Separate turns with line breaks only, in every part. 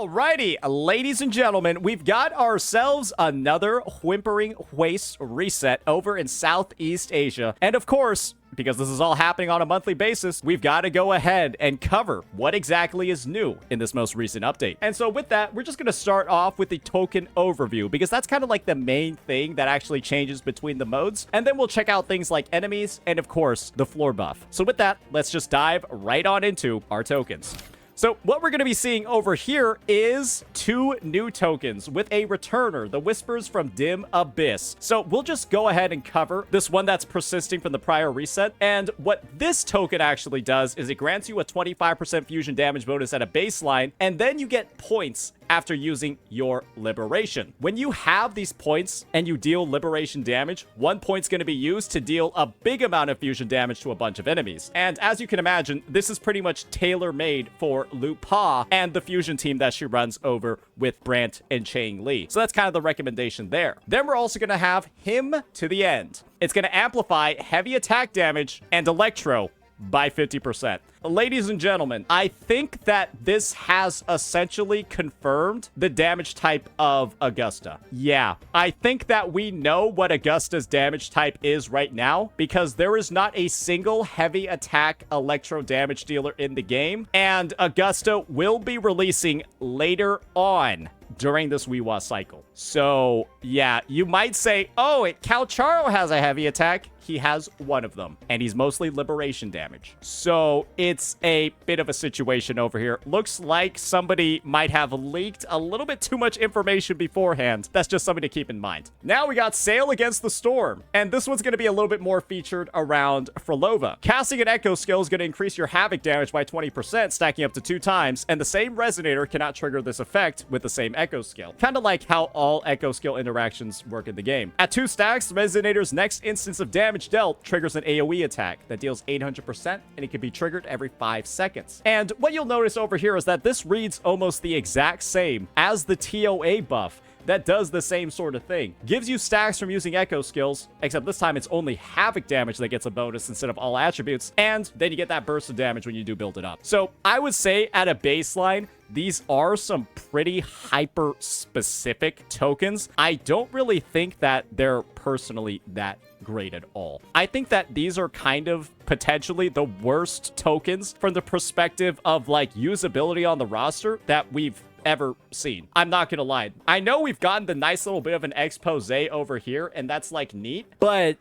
Alrighty, ladies and gentlemen, we've got ourselves another Whimpering Wastes reset over in Southeast Asia. And of course, because this is all happening on a monthly basis, we've got to go ahead and cover what exactly is new in this most recent update. And so with that, we're just going to start off with the token overview, because that's kind of like the main thing that actually changes between the modes. And then we'll check out things like enemies and, of course, the floor buff. So with that, let's just dive right on into our tokens. So what we're going to be seeing over here is 2 new tokens with a returner, the Whispers from Dim Abyss. So we'll just go ahead and cover this one that's persisting from the prior reset. And what this token actually does is it grants you a 25% fusion damage bonus at a baseline, and then you get points after using your liberation. When you have these points and you deal liberation damage, 1 point's going to be used to deal a big amount of fusion damage to a bunch of enemies. And as you can imagine, this is pretty much tailor-made for Lu Pa and the fusion team that she runs over with Brant and Chang Li. So that's kind of the recommendation there. Then we're also going to have him to the end. It's going to amplify heavy attack damage and electro by 50%. Ladies and gentlemen, I think that this has essentially confirmed the damage type of Augusta. Yeah, I think that we know what Augusta's damage type is right now, because there is not a single heavy attack electro damage dealer in the game, and Augusta will be releasing later on during this WhiWa cycle. So, yeah, you might say, oh, Calcharo has a heavy attack. He has one of them, and he's mostly liberation damage. So, it's a bit of a situation over here. Looks like somebody might have leaked a little bit too much information beforehand. That's just something to keep in mind. Now we got Sail Against the Storm, and this one's going to be a little bit more featured around Phrolova. Casting an Echo skill is going to increase your Havoc damage by 20%, stacking up to 2 times, and the same Resonator cannot trigger this effect with the same Echo skill. Kind of like how all Echo skill interactions work in the game. At 2 stacks, Resonator's next instance of damage dealt triggers an AoE attack that deals 800%, and it can be triggered every 5 seconds. And what you'll notice over here is that this reads almost the exact same as the TOA buff that does the same sort of thing. Gives you stacks from using Echo skills, except this time it's only Havoc damage that gets a bonus instead of all attributes, and then you get that burst of damage when you do build it up. So I would say at a baseline, these are some pretty hyper-specific tokens. I don't really think that they're personally that great at all. I think that these are kind of potentially the worst tokens from the perspective of like usability on the roster that we've ever seen. I'm not gonna lie. I know we've gotten the nice little bit of an expose over here, and that's like neat, but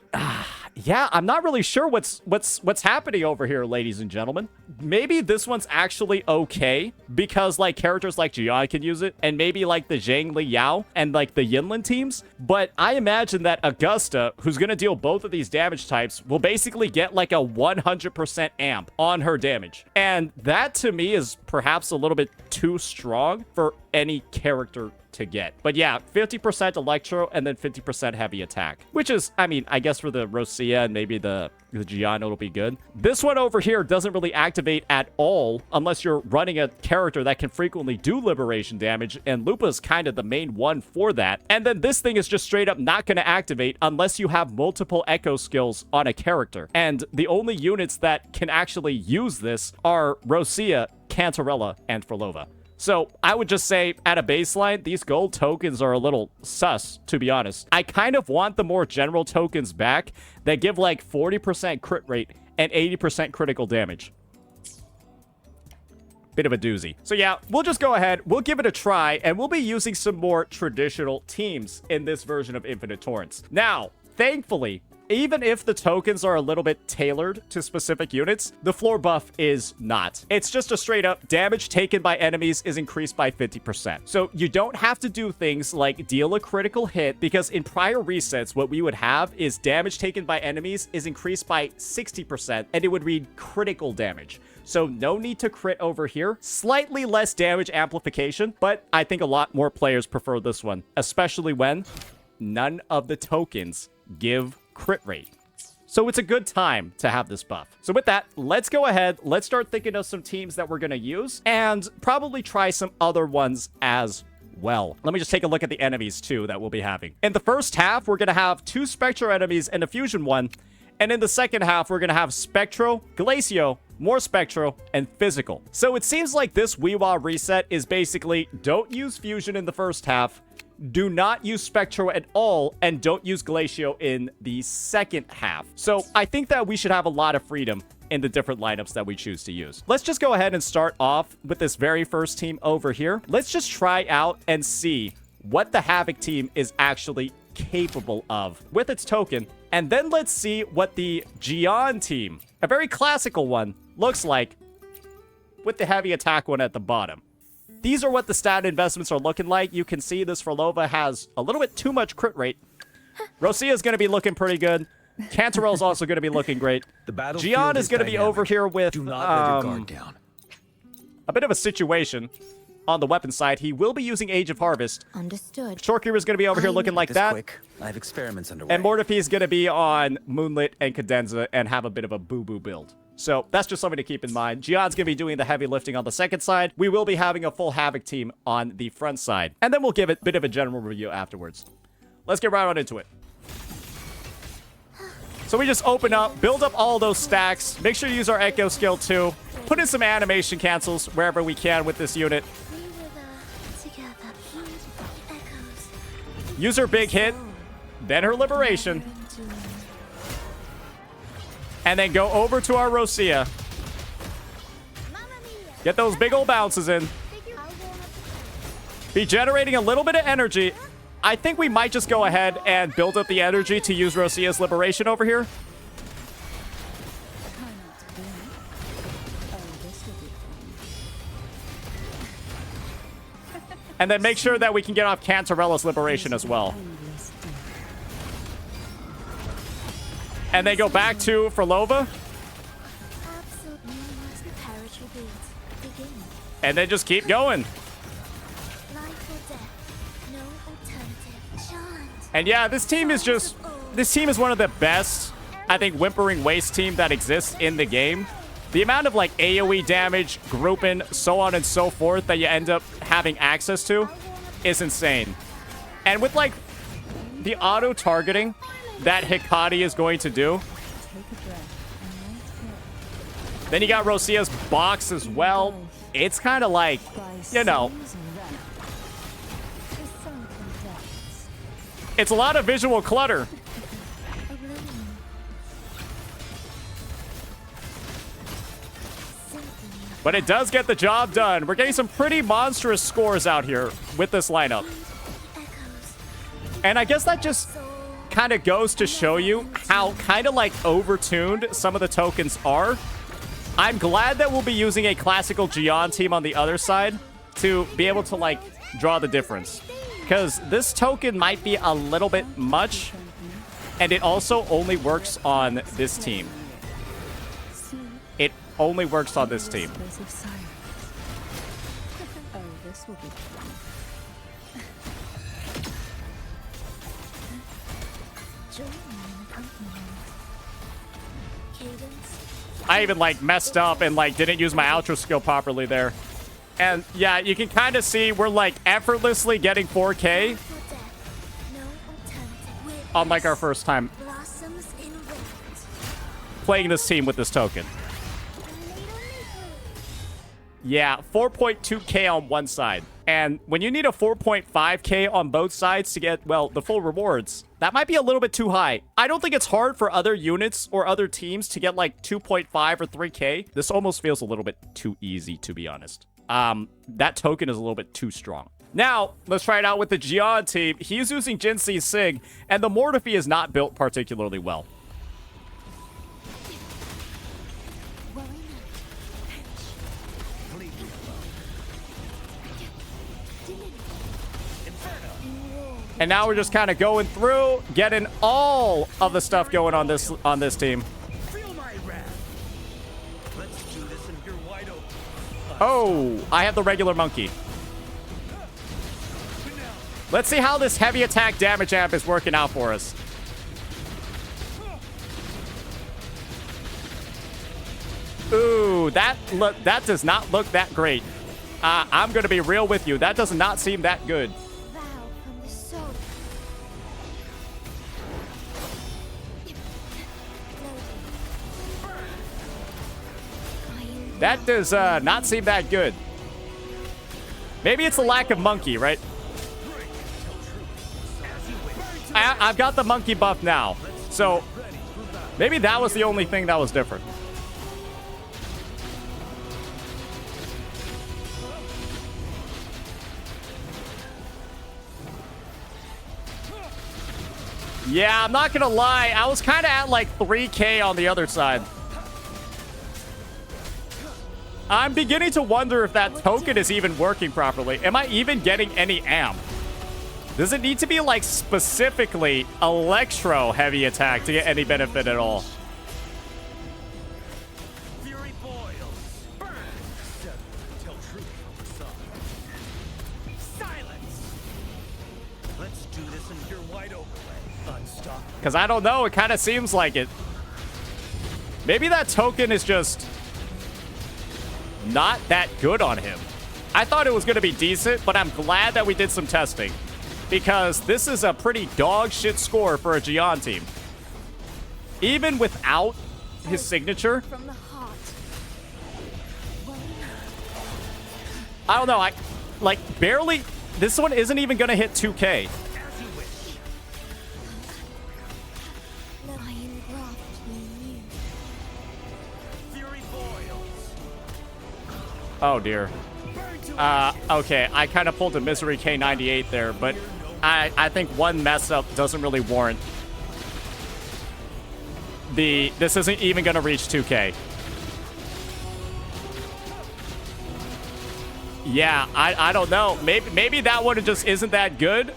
yeah, I'm not really sure what's happening over here, ladies and gentlemen. Maybe this one's actually okay because like characters like Jiyan can use it, and maybe like the Zhang Li Yao and like the Yinlin teams, but I imagine that Augusta, who's gonna deal both of these damage types, will basically get like a 100% amp on her damage, and that to me is perhaps a little bit too strong for any character to get. But yeah, 50% electro and then 50% heavy attack, which is, I mean, I guess for the Roccia and maybe the Jiyan, it'll be good. This one over here doesn't really activate at all unless you're running a character that can frequently do liberation damage, and Lupa's kind of the main one for that. And then this thing is just straight up not going to activate unless you have multiple Echo skills on a character. And the only units that can actually use this are Roccia, Cantarella, and Phrolova. So I would just say at a baseline, these gold tokens are a little sus, to be honest. I kind of want the more general tokens back that give like 40% crit rate and 80% critical damage. Bit of a doozy. So yeah, we'll just go ahead, we'll give it a try, and we'll be using some more traditional teams in this version of Infinite Torrents. Now, thankfully, even if the tokens are a little bit tailored to specific units, the floor buff is not. It's just a straight up damage taken by enemies is increased by 50%. So you don't have to do things like deal a critical hit, because in prior resets, what we would have is damage taken by enemies is increased by 60%, and it would read critical damage. So no need to crit over here. Slightly less damage amplification, but I think a lot more players prefer this one, especially when none of the tokens give crit rate. So it's a good time to have this buff. So with that, let's go ahead. Let's start thinking of some teams that we're going to use and probably try some other ones as well. Let me just take a look at the enemies too that we'll be having. In the first half, we're going to have 2 Spectre enemies and a Fusion one. And in the second half, we're going to have Spectro, Glacio, more Spectro, and Physical. So it seems like this WhiWa reset is basically don't use Fusion in the first half, do not use Spectro at all, and don't use Glacio in the second half. So I think that we should have a lot of freedom in the different lineups that we choose to use. Let's just go ahead and start off with this very first team over here. Let's just try out and see what the Havoc team is actually capable of with its token. And then let's see what the Jiyan team, a very classical one, looks like with the heavy attack one at the bottom. These are what the stat investments are looking like. You can see this Phrolova has a little bit too much crit rate. Roccia is going to be looking pretty good. Cantarella is also going to be looking great. Jiyan is going to be over here with
Do not let your guard down.
a bit of a situation on the weapon side. He will be using Age of Harvest.
Understood.
Shorekeeper is going to be over here looking like
This
that.
quick. I have experiments underway.
And Mortefi is going to be on Moonlit and Cadenza and have a bit of a boo-boo build. So that's just something to keep in mind. Jiyan's going to be doing the heavy lifting on the second side. We will be having a full Havoc team on the front side. And then we'll give it a bit of a general review afterwards. Let's get right on into it. So we just open up, build up all those stacks. Make sure to use our Echo skill too. Put in some animation cancels wherever we can with this unit. Use her big hit, then her liberation. And then go over to our Roccia. Get those big old bounces in. Be generating a little bit of energy. I think we might just go ahead and build up the energy to use Roccia's liberation over here. And then make sure that we can get off Cantarella's liberation as well. And then go back to Phrolova. And then just keep going. And yeah, this team is one of the best, I think, Whimpering Wastes team that exists in the game. The amount of like AoE damage, grouping, so on and so forth that you end up having access to is insane. And with like the auto targeting that Hikari is going to do, then you got Roccia's box as well. It's kind of like, you know, it's a lot of visual clutter. But it does get the job done. We're getting some pretty monstrous scores out here with this lineup. And I guess that just kind of goes to show you how kind of like overtuned some of the tokens are. I'm glad that we'll be using a classical Jiyan team on the other side to be able to like draw the difference. Because this token might be a little bit much, and it also only works on this team. It only works on this team. I even like messed up and like didn't use my outro skill properly there. And yeah, you can kind of see we're like effortlessly getting 4K on like our first time playing this team with this token. Yeah, 4.2K on one side. And when you need a 4.5K on both sides to get, well, the full rewards, that might be a little bit too high. I don't think it's hard for other units or other teams to get like 2.5 or 3K. This almost feels a little bit too easy, to be honest. That token is a little bit too strong. Now, let's try it out with the Jiyan team. He's using Jinsei Sig, and the Mortefi is not built particularly well. And now we're just kind of going through, getting all of the stuff going on this team. Oh, I have the regular monkey. Let's see how this heavy attack damage amp is working out for us. Ooh, that does not look that great. I'm going to be real with you. That does not seem that good. That does not seem that good. Maybe it's a lack of monkey, right? I've got the monkey buff now. So maybe that was the only thing that was different. Yeah, I'm not gonna lie. I was kind of at like 3K on the other side. I'm beginning to wonder if that token is even working properly. Am I even getting any amp? Does it need to be like specifically electro heavy attack to get any benefit at all?
Fury boils. Burn. Tell truth from the sun. Silence. Let's do this in your wide overlay. Unstoppable.
Because I don't know. It kind of seems like it. Maybe that token is just not that good on him. I thought it was going to be decent, but I'm glad that we did some testing. Because this is a pretty dog shit score for a Jiyan team. Even without his signature.
From the heart.
I don't know. I like barely. This one isn't even going to hit 2K.
As you wish.
Let I engraft in you.
Fury boils.
Oh, dear. Okay. I kind of pulled a Misery K98 there, but I think one mess up doesn't really warrant this isn't even going to reach 2K. Yeah, I don't know. Maybe that one just isn't that good.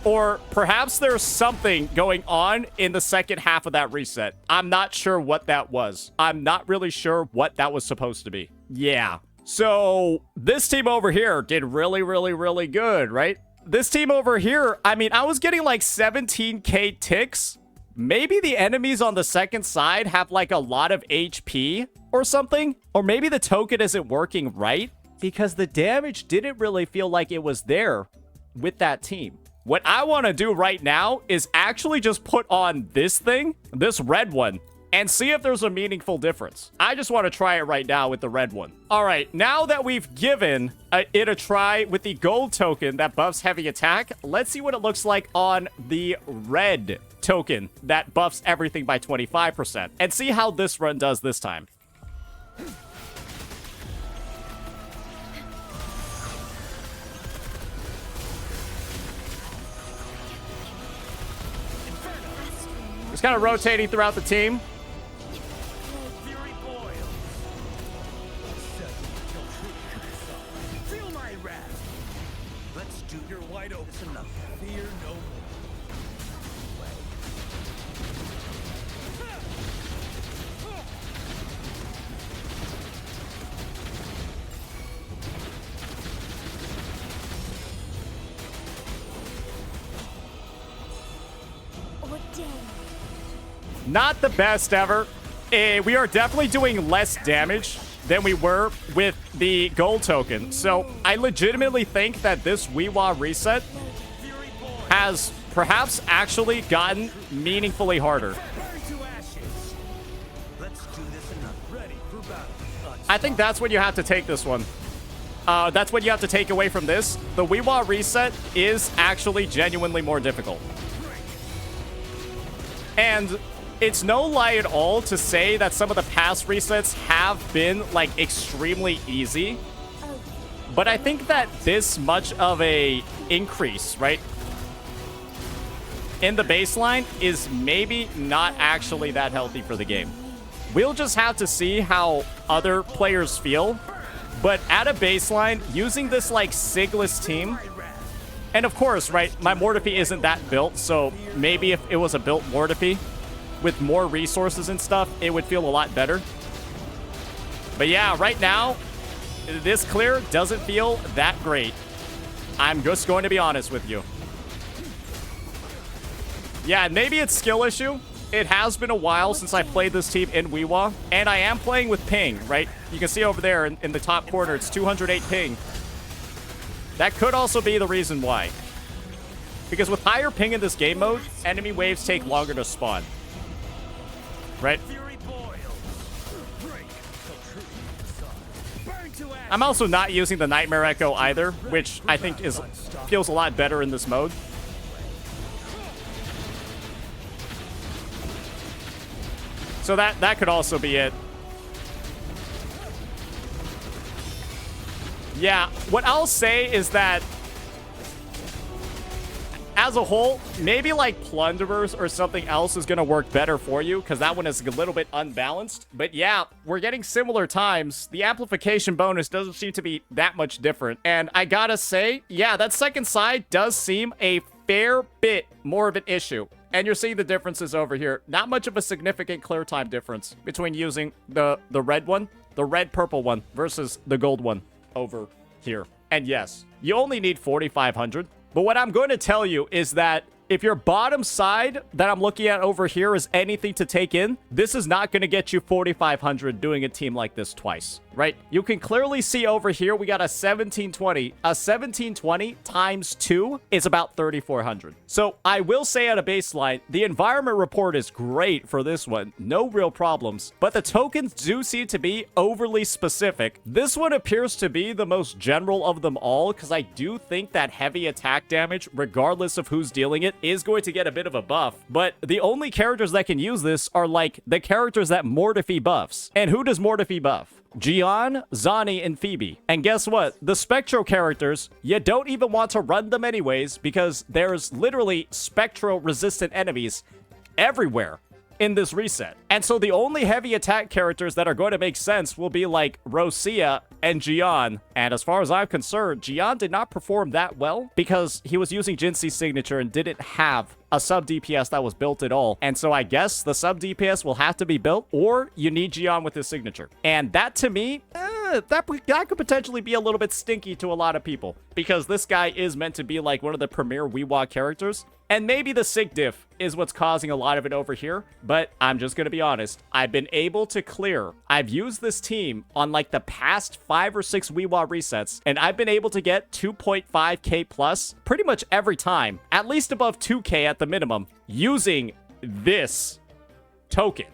Or perhaps there's something going on in the second half of that reset. I'm not sure what that was. I'm not really sure what that was supposed to be. Yeah. So this team over here did really, really, really good, right? This team over here, I mean, I was getting like 17K ticks. Maybe the enemies on the second side have like a lot of HP or something. Or maybe the token isn't working right because the damage didn't really feel like it was there with that team. What I want to do right now is actually just put on this thing, this red one, and see if there's a meaningful difference. I just want to try it right now with the red one. All right, now that we've given it a try with the gold token that buffs heavy attack, let's see what it looks like on the red token that buffs everything by 25%, and see how this run does this time. Just kind of rotating throughout the team.
Fury boils. Feel my wrath. Let's do your wide open enough. Fear no more.
Ordained.
Not the best ever. We are definitely doing less damage than we were with the gold token. So I legitimately think that this WhiWa reset has perhaps actually gotten meaningfully harder.
Burn to ashes. Let's do this enough. Ready for battle.
I think that's what you have to take this one. That's what you have to take away from this. The WhiWa reset is actually genuinely more difficult. And it's no lie at all to say that some of the past resets have been, like, extremely easy. But I think that this much of a increase, right, in the baseline is maybe not actually that healthy for the game. We'll just have to see how other players feel. But at a baseline, using this, like, Sigless team... And of course, right, my Mortefi isn't that built, so maybe if it was a built Mortefi with more resources and stuff, it would feel a lot better. But yeah, right now, this clear doesn't feel that great. I'm just going to be honest with you. Yeah, maybe it's skill issue. It has been a while since I played this team in WhiWa, and I am playing with ping, right? You can see over there in the top corner, it's 208 ping. That could also be the reason why. Because with higher ping in this game mode, enemy waves take longer to spawn. Right?
Fury boils. Break. to action.
I'm also not using the Nightmare Echo either, which I think feels a lot better in this mode. So that could also be it. Yeah, what I'll say is that as a whole, maybe like Plunderers or something else is going to work better for you, because that one is a little bit unbalanced. But yeah, we're getting similar times. The amplification bonus doesn't seem to be that much different. And I gotta say, yeah, that second side does seem a fair bit more of an issue. And you're seeing the differences over here. Not much of a significant clear time difference between using the red one, the red-purple one, versus the gold one over here. And yes, you only need 4,500. But what I'm going to tell you is that if your bottom side that I'm looking at over here is anything to take in, this is not going to get you 4,500 doing a team like this twice, right? You can clearly see over here, we got a 1720. A 1720 times 2 is about 3,400. So I will say at a baseline, the environment report is great for this one. No real problems. But the tokens do seem to be overly specific. This one appears to be the most general of them all, because I do think that heavy attack damage, regardless of who's dealing it, is going to get a bit of a buff. But the only characters that can use this are like the characters that Mortefi buffs. And who does Mortefi buff? Jiyan, Zani, and Phoebe. And guess what? The Spectro characters, you don't even want to run them anyways, because there's literally Spectro-resistant enemies everywhere in this reset. And so the only heavy attack characters that are going to make sense will be like Roccia and Jiyan. And as far as I'm concerned, Jiyan did not perform that well because he was using Jinxi's signature and didn't have a sub DPS that was built at all. And so I guess the sub DPS will have to be built, or you need Jiyan with his signature. And that to me, that could potentially be a little bit stinky to a lot of people, because this guy is meant to be like one of the premier WhiWa characters. And maybe the sig diff is what's causing a lot of it over here, but I'm just going to be honest. I've been able to clear. I've used this team on like the past 5 or 6 WhiWa resets, and I've been able to get 2.5k plus pretty much every time, at least above 2k at the minimum, using this token.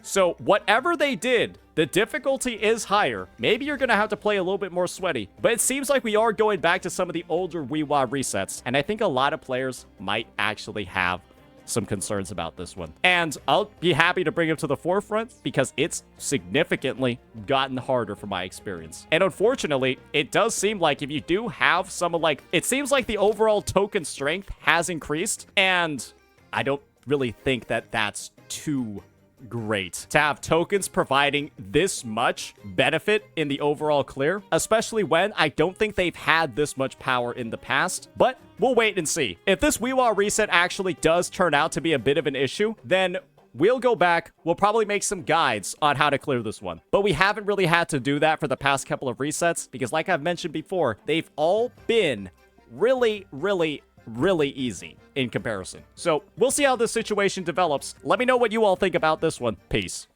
So whatever they did, the difficulty is higher. Maybe you're going to have to play a little bit more sweaty, but it seems like we are going back to some of the older WhiWa resets, and I think a lot of players might actually have some concerns about this one. And I'll be happy to bring it to the forefront because it's significantly gotten harder from my experience. And unfortunately, it does seem like if you do have some of like, it seems like the overall token strength has increased, and I don't really think that that's too great to have tokens providing this much benefit in the overall clear, especially when I don't think they've had this much power in the past. But we'll wait and see. If this WhiWa reset actually does turn out to be a bit of an issue, then we'll go back. We'll probably make some guides on how to clear this one. But we haven't really had to do that for the past couple of resets because, like I've mentioned before, they've all been really easy in comparison. So we'll see how this situation develops. Let me know what you all think about this one. Peace.